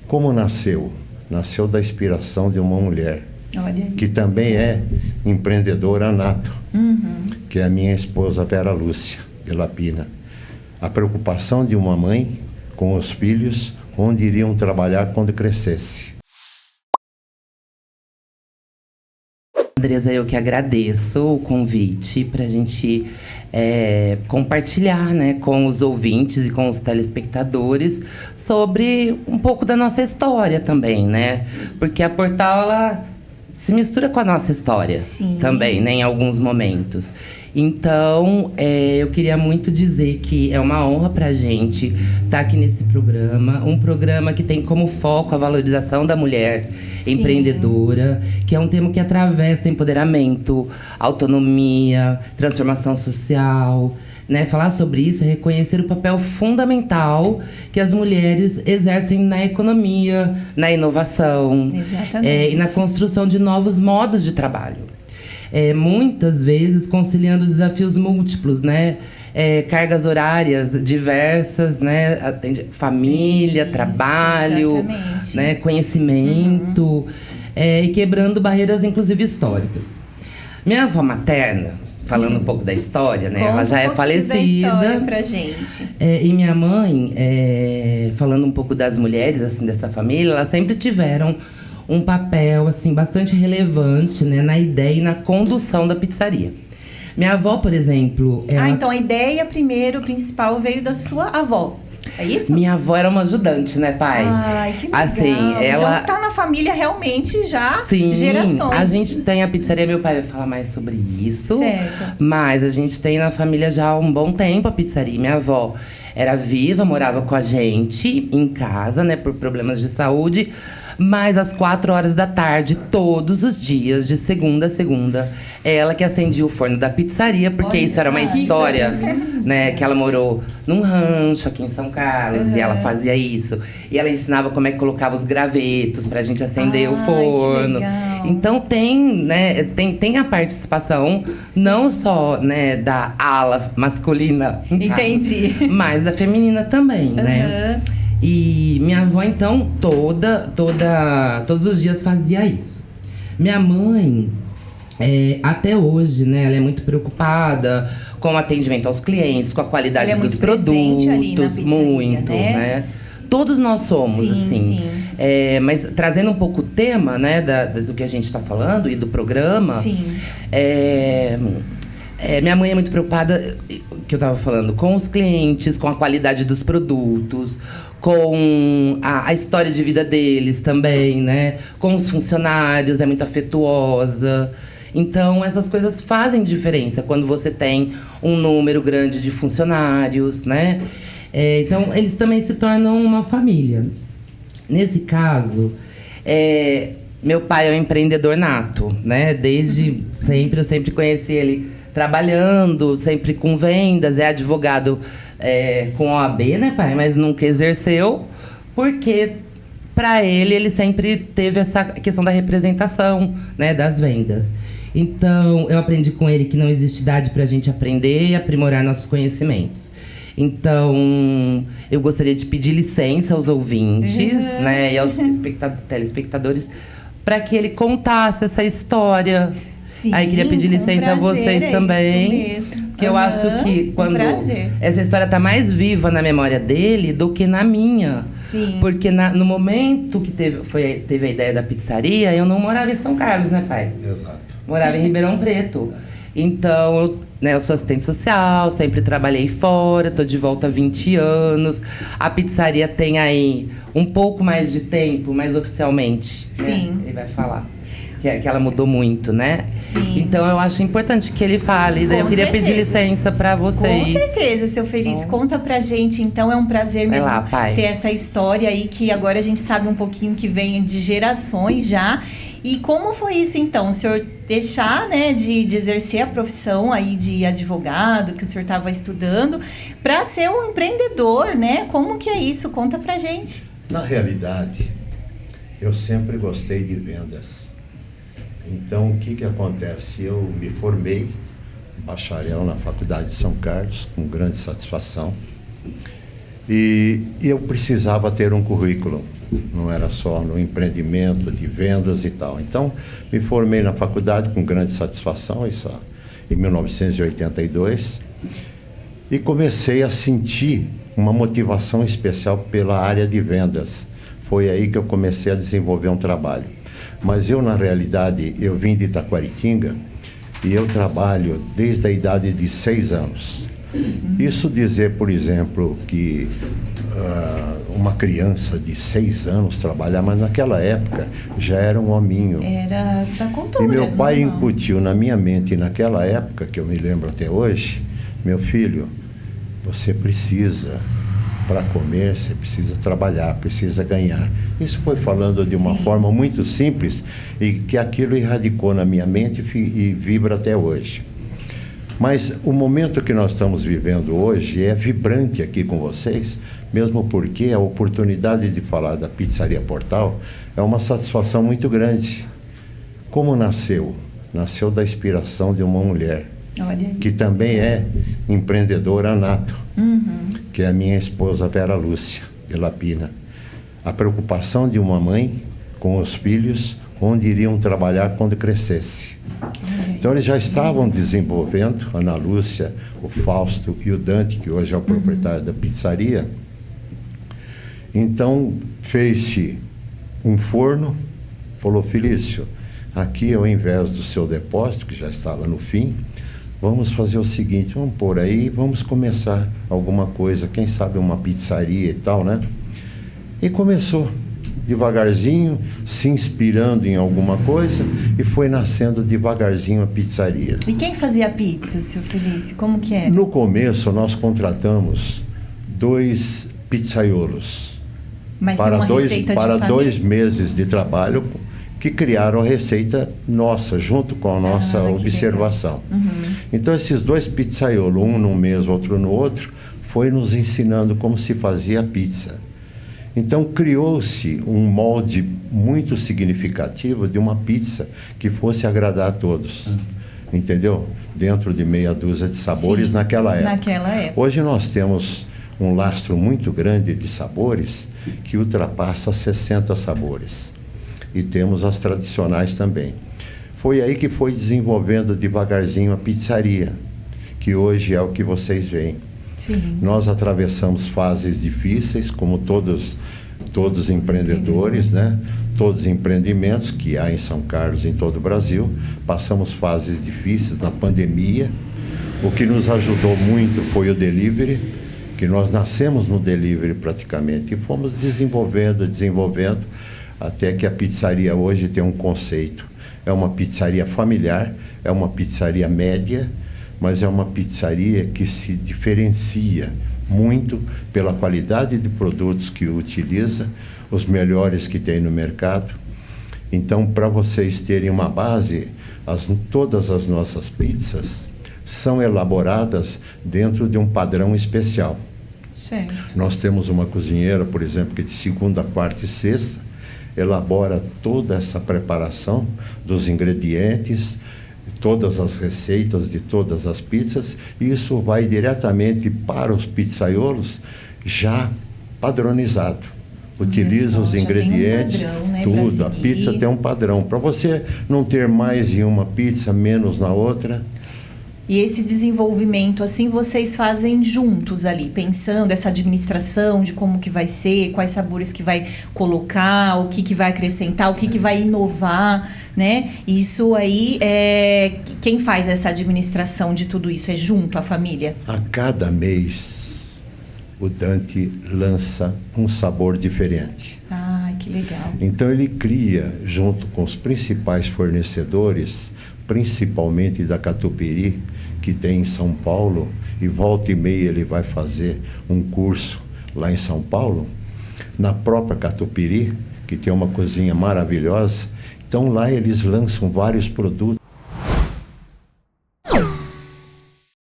Como nasceu? Nasceu da inspiração de uma mulher, Olha aí. que também é empreendedora nata, que é a minha esposa Vera Lúcia de Lapina. A preocupação de uma mãe com os filhos, onde iriam trabalhar quando crescesse. Andresa, eu que agradeço o convite para a gente compartilhar, né, com os ouvintes e com os telespectadores sobre um pouco da nossa história também, né? Porque a Portal, ela se mistura com a nossa história. Sim. Também, né, em alguns momentos. Então, eu queria muito dizer que é uma honra pra gente estar aqui nesse programa. Um programa que tem como foco a valorização da mulher empreendedora, que é um tema que atravessa empoderamento, autonomia, transformação social, né? Falar sobre isso é reconhecer o papel fundamental que as mulheres exercem na economia, na inovação, e na construção de novos modos de trabalho. Muitas vezes conciliando desafios múltiplos, né? Cargas horárias diversas, né? Família, trabalho, né? Conhecimento, e quebrando barreiras, inclusive históricas. Minha avó materna, falando um pouco da história, né? Ela já é falecida. Da história pra gente. E minha mãe, falando um pouco das mulheres, assim, dessa família, elas sempre tiveram um papel, assim, bastante relevante, né, na ideia e na condução da pizzaria. Minha avó, por exemplo... Então a ideia principal veio da sua avó. É isso? Minha avó era uma ajudante, né, pai? Ai, que legal. Assim, ela... Então tá na família realmente já Sim, gerações. A gente tem a pizzaria, meu pai vai falar mais sobre isso. Certo. Mas a gente tem na família já há um bom tempo a pizzaria. Minha avó era viva, morava com a gente em casa, né, por problemas de saúde. Mas às 4 horas da tarde, todos os dias, de segunda a segunda, ela que acendia o forno da pizzaria, porque isso era uma história, né? Que ela morou num rancho aqui em São Carlos, e ela fazia isso. E ela ensinava como é que colocava os gravetos pra gente acender o forno. Então tem, né, tem a participação, não só, né, da ala masculina, entendi, mas da feminina também, né? E minha avó, então, todos os dias fazia isso. Minha mãe, até hoje, né, ela é muito preocupada com o atendimento aos clientes, com a qualidade dos produtos. Ali na pizzaria, muito, né? Todos nós somos, assim. Sim. Mas trazendo um pouco o tema, né, do que a gente está falando e do programa. Sim. Minha mãe é muito preocupada, que eu tava falando, com os clientes, com a qualidade dos produtos, com a história de vida deles também, né? Com os funcionários, é muito afetuosa. Então, essas coisas fazem diferença quando você tem um número grande de funcionários, né? Então, eles também se tornam uma família. Nesse caso, meu pai é um empreendedor nato, né? Desde sempre, eu sempre conheci ele trabalhando, sempre com vendas, é advogado com OAB, né, pai? Mas nunca exerceu, porque para ele sempre teve essa questão da representação, né, das vendas. Então, eu aprendi com ele que não existe idade para a gente aprender e aprimorar nossos conhecimentos. Então, eu gostaria de pedir licença aos ouvintes, né, e aos telespectadores, para que ele contasse essa história. Sim, aí queria pedir licença a vocês também. Isso mesmo. Porque eu acho que quando essa história tá mais viva na memória dele do que na minha. Sim. Porque no momento que teve a ideia da pizzaria, eu não morava em São Carlos, né, pai? Exato. Morava em Ribeirão Preto. Então, eu sou assistente social, sempre trabalhei fora, tô de volta há 20 anos. A pizzaria tem aí um pouco mais de tempo, mais oficialmente. Sim. Né? Ele vai falar. Que ela mudou muito, né? Sim. Então eu acho importante que ele fale. Daí eu queria pedir licença pra vocês. Com certeza, seu Feliz. Conta pra gente, então. É um prazer mesmo ter essa história aí, que agora a gente sabe um pouquinho que vem de gerações já. E como foi isso, então? O senhor deixar, né, de exercer a profissão aí de advogado, que o senhor estava estudando, para ser um empreendedor, né? Como que é isso? Conta pra gente. Na realidade, eu sempre gostei de vendas. Então, o que acontece? Eu me formei bacharel na Faculdade de São Carlos, com grande satisfação. E eu precisava ter um currículo, não era só no empreendimento de vendas e tal. Então, me formei na faculdade com grande satisfação, isso em 1982, e comecei a sentir uma motivação especial pela área de vendas. Foi aí que eu comecei a desenvolver um trabalho. Mas eu, na realidade, eu vim de Itaquaritinga e eu trabalho desde a idade de 6 anos. Isso dizer, por exemplo, que uma criança de 6 anos trabalhar, mas naquela época já era um hominho. Era da cultura. E meu pai incutiu na minha mente, naquela época, que eu me lembro até hoje, meu filho, você precisa, para comer, você precisa trabalhar, precisa ganhar. Isso foi falando de uma forma muito simples e que aquilo erradicou na minha mente e vibra até hoje. Mas o momento que nós estamos vivendo hoje é vibrante aqui com vocês, mesmo porque a oportunidade de falar da Pizzaria Portal é uma satisfação muito grande. Como nasceu? Nasceu da inspiração de uma mulher, que também é empreendedora nato, que é a minha esposa Vera Lúcia de Lapina. A preocupação de uma mãe com os filhos, onde iriam trabalhar quando crescesse. Então eles já estavam desenvolvendo, a Ana Lúcia, o Fausto e o Dante, que hoje é o proprietário da pizzaria. Então fez-se um forno, falou: Felício, aqui ao invés do seu depósito, que já estava no fim, vamos fazer o seguinte, vamos pôr aí, vamos começar alguma coisa, quem sabe uma pizzaria e tal, né? E começou devagarzinho, se inspirando em alguma coisa, e foi nascendo devagarzinho a pizzaria. E quem fazia a pizza, seu Felício? Como que era? No começo, nós contratamos 2 pizzaiolos. Mas para tem uma receita de para família? 2 meses de trabalho, que criaram a receita nossa, junto com a nossa observação. Então, esses 2 pizzaiolos, um num mês, outro no outro, foi nos ensinando como se fazia a pizza. Então, criou-se um molde muito significativo de uma pizza que fosse agradar a todos. Entendeu? Dentro de meia dúzia de sabores. Sim, naquela época. Hoje nós temos um lastro muito grande de sabores que ultrapassa 60 sabores. E temos as tradicionais também. Foi aí que foi desenvolvendo devagarzinho a pizzaria, que hoje é o que vocês veem. Sim. Nós atravessamos fases difíceis, como todos os empreendedores, né? Todos os empreendimentos que há em São Carlos e em todo o Brasil. Passamos fases difíceis na pandemia. O que nos ajudou muito foi o delivery, que nós nascemos no delivery praticamente e fomos desenvolvendo, até que a pizzaria hoje tem um conceito. É uma pizzaria familiar, é uma pizzaria média, mas é uma pizzaria que se diferencia muito pela qualidade de produtos que utiliza, os melhores que tem no mercado. Então, para vocês terem uma base, todas as nossas pizzas são elaboradas dentro de um padrão especial. Certo. Nós temos uma cozinheira, por exemplo, que de segunda, quarta e sexta elabora toda essa preparação dos ingredientes, todas as receitas de todas as pizzas, e isso vai diretamente para os pizzaiolos já padronizado. Utiliza os ingredientes, tem um padrão, né, tudo. A pizza tem um padrão. Para você não ter mais em uma pizza, menos na outra. E esse desenvolvimento, assim, vocês fazem juntos ali, pensando essa administração de como que vai ser, quais sabores que vai colocar, o que vai acrescentar, o que vai inovar, né? Isso aí, quem faz essa administração de tudo isso? É junto, a família? A cada mês, o Dante lança um sabor diferente. Ah, que legal. Então ele cria, junto com os principais fornecedores, principalmente da Catupiry, que tem em São Paulo, e volta e meia ele vai fazer um curso lá em São Paulo, na própria Catupiry, que tem uma cozinha maravilhosa. Então lá eles lançam vários produtos.